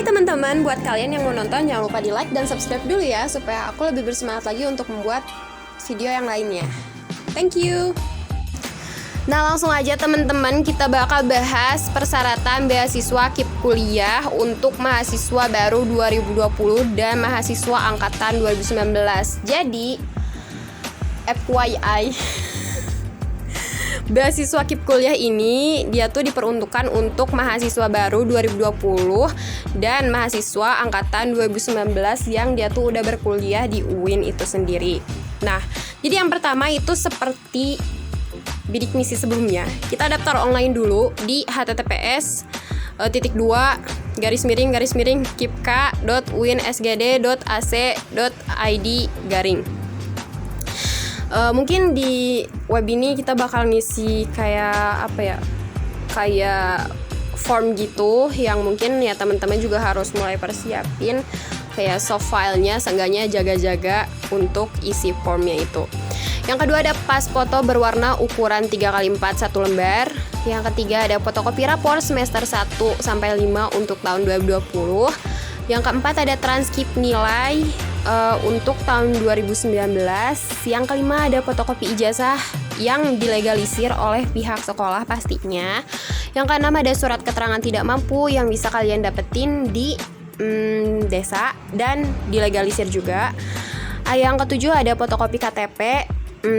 Hai teman-teman, buat kalian yang mau nonton jangan lupa di like dan subscribe dulu ya, supaya aku lebih bersemangat lagi untuk membuat video yang lainnya. Thank you. Nah langsung aja teman-teman, kita bakal bahas persyaratan beasiswa KIP kuliah untuk mahasiswa baru 2020 dan mahasiswa angkatan 2019. Jadi FYI beasiswa KIP kuliah ini dia tuh diperuntukkan untuk mahasiswa baru 2020 dan mahasiswa angkatan 2019 yang dia tuh udah berkuliah di UIN itu sendiri. Nah, jadi yang pertama itu seperti bidik misi sebelumnya, kita daftar online dulu di https://kipk.uinsgd.ac.id garing. Mungkin di web ini kita bakal ngisi kayak form gitu yang mungkin ya teman-teman juga harus mulai persiapin kayak soft filenya, seenggaknya jaga-jaga untuk isi formnya itu. Yang kedua ada pas foto berwarna ukuran 3x4 1 lembar. Yang ketiga ada fotokopi rapor semester 1 sampai 5 untuk tahun 2020. Yang keempat ada transkrip nilai untuk tahun 2019. Yang kelima ada fotokopi ijazah yang dilegalisir oleh pihak sekolah pastinya. Yang keenam ada surat keterangan tidak mampu yang bisa kalian dapetin di desa dan dilegalisir juga. Yang ketujuh ada fotokopi KTP.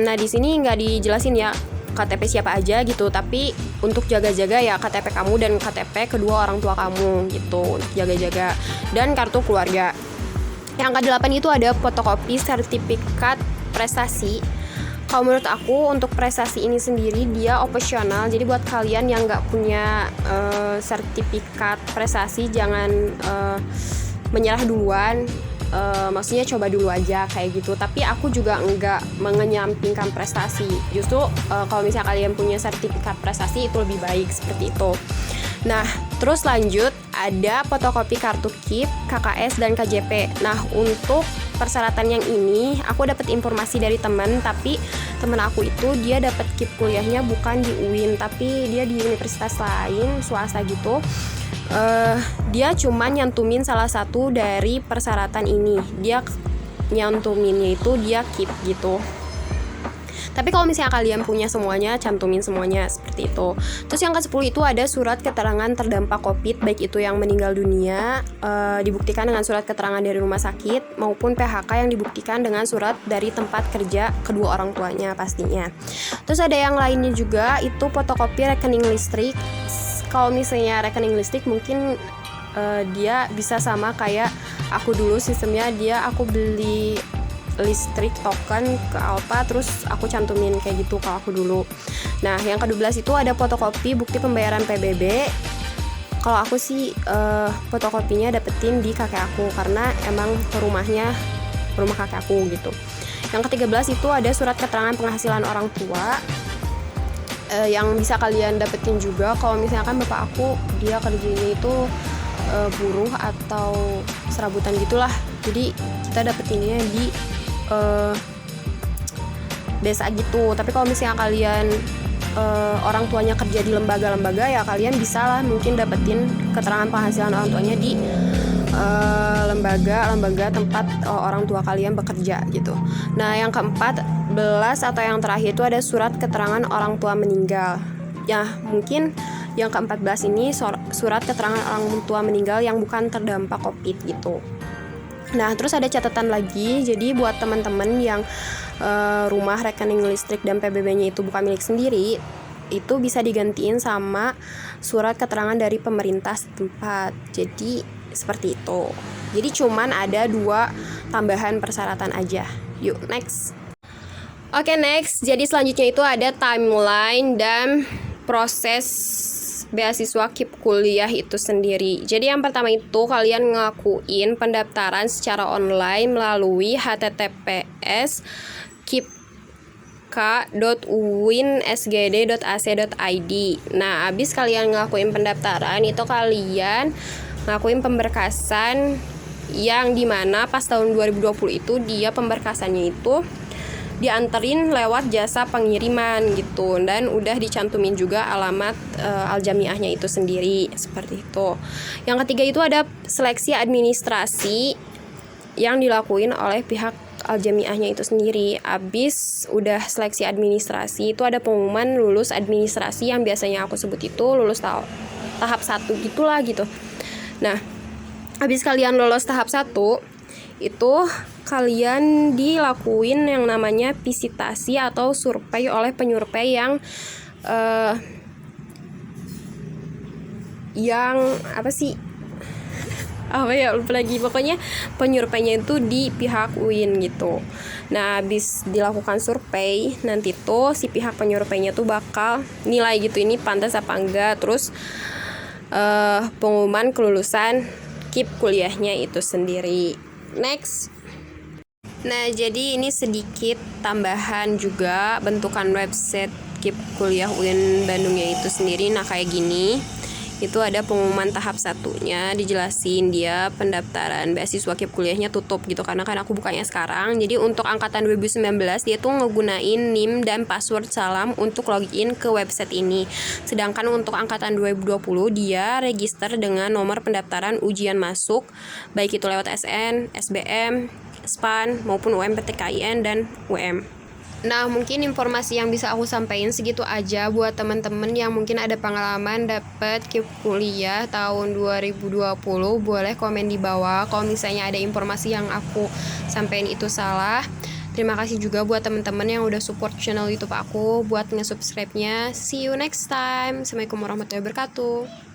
Nah di sini nggak dijelasin ya KTP siapa aja gitu, tapi untuk jaga-jaga ya KTP kamu dan KTP kedua orang tua kamu gitu, untuk jaga-jaga, dan kartu keluarga. Yang ke-8 itu ada fotokopi sertifikat prestasi. Kalau menurut aku untuk prestasi ini sendiri dia opsional, jadi buat kalian yang nggak punya sertifikat prestasi jangan menyerah duluan. Maksudnya coba dulu aja kayak gitu. Tapi aku juga nggak mengenyampingkan prestasi. Justru kalau misalnya kalian punya sertifikat prestasi itu lebih baik seperti itu. Nah terus lanjut ada fotokopi kartu KIP, KKS dan KJP. Nah untuk persyaratan yang ini aku dapat informasi dari teman, tapi teman aku itu dia dapat KIP kuliahnya bukan di UIN tapi dia di universitas lain swasta gitu. Dia cuma nyantumin salah satu dari persyaratan ini. Dia nyantuminnya itu dia keep gitu. Tapi kalau misalnya kalian punya semuanya, cantumin semuanya seperti itu. Terus yang ke-10 itu ada surat keterangan terdampak COVID, baik itu yang meninggal dunia dibuktikan dengan surat keterangan dari rumah sakit maupun PHK yang dibuktikan dengan surat dari tempat kerja kedua orang tuanya pastinya. Terus ada yang lainnya juga itu fotokopi rekening listrik. Kalau misalnya rekening listrik mungkin dia bisa sama kayak aku dulu sistemnya, aku beli listrik token ke Alfa terus aku cantumin kayak gitu kalau aku dulu. Nah yang ke-12 itu ada fotokopi bukti pembayaran PBB. Kalau aku sih fotokopinya dapetin di kakek aku karena emang rumah kakek aku gitu. Yang ke-13 itu ada surat keterangan penghasilan orang tua. Yang bisa kalian dapetin juga kalau misalkan bapak aku dia kerjanya itu buruh atau serabutan gitulah, jadi kita dapetinnya di desa gitu. Tapi kalau misalnya kalian orang tuanya kerja di lembaga-lembaga ya kalian bisa lah mungkin dapetin keterangan penghasilan orang tuanya di lembaga tempat orang tua kalian bekerja gitu. Nah yang ke-14 atau yang terakhir itu ada surat keterangan orang tua meninggal. Ya mungkin yang ke-14 ini surat keterangan orang tua meninggal yang bukan terdampak COVID gitu. Nah terus ada catatan lagi, jadi buat teman-teman yang rumah rekening listrik dan PBB-nya itu bukan milik sendiri, itu bisa digantiin sama surat keterangan dari pemerintah setempat. Jadi seperti itu. Jadi cuman ada 2 tambahan persyaratan aja. Yuk next. Oke next. Jadi selanjutnya itu ada timeline dan proses beasiswa KIP kuliah itu sendiri. Jadi yang pertama itu kalian ngelakuin pendaftaran secara online melalui https kipk.uinsgd.ac.id. Nah abis kalian ngelakuin pendaftaran itu kalian ngelakuin pemberkasan yang dimana pas tahun 2020 itu dia pemberkasannya itu dianterin lewat jasa pengiriman gitu, dan udah dicantumin juga alamat Aljamiahnya itu sendiri, seperti itu. Yang ketiga itu ada seleksi administrasi yang dilakuin oleh pihak Aljamiahnya itu sendiri. Abis udah seleksi administrasi itu ada pengumuman lulus administrasi yang biasanya aku sebut itu lulus tahap 1 gitulah gitu. Nah, abis kalian lolos tahap 1 itu kalian dilakuin yang namanya visitasi atau survei oleh penyurvei yang apa sih, apa ya, lupa lagi, pokoknya penyurveinya itu di pihak UIN gitu. Nah, habis dilakukan survei nanti tuh si pihak penyurveinya tuh bakal nilai gitu, ini pantas apa enggak, terus pengumuman kelulusan KIP kuliahnya itu sendiri. Next. Nah, jadi ini sedikit tambahan juga bentukan website KIP kuliah UIN Bandungnya itu sendiri. Nah, kayak gini. Itu ada pengumuman tahap 1-nya, dijelasin dia pendaftaran beasiswa KIP kuliahnya tutup gitu, karena kan aku bukanya sekarang. Jadi untuk angkatan 2019 dia tuh ngegunain NIM dan password salam untuk login ke website ini. Sedangkan untuk angkatan 2020 dia register dengan nomor pendaftaran ujian masuk, baik itu lewat SN, SBM, SPAN maupun UMPTKIN dan UM. Nah, mungkin informasi yang bisa aku sampaikan segitu aja buat teman-teman yang mungkin ada pengalaman dapat KIP kuliah tahun 2020. Boleh komen di bawah kalau misalnya ada informasi yang aku sampaikan itu salah. Terima kasih juga buat teman-teman yang udah support channel YouTube aku buat nge-subscribe-nya. See you next time. Assalamualaikum warahmatullahi wabarakatuh.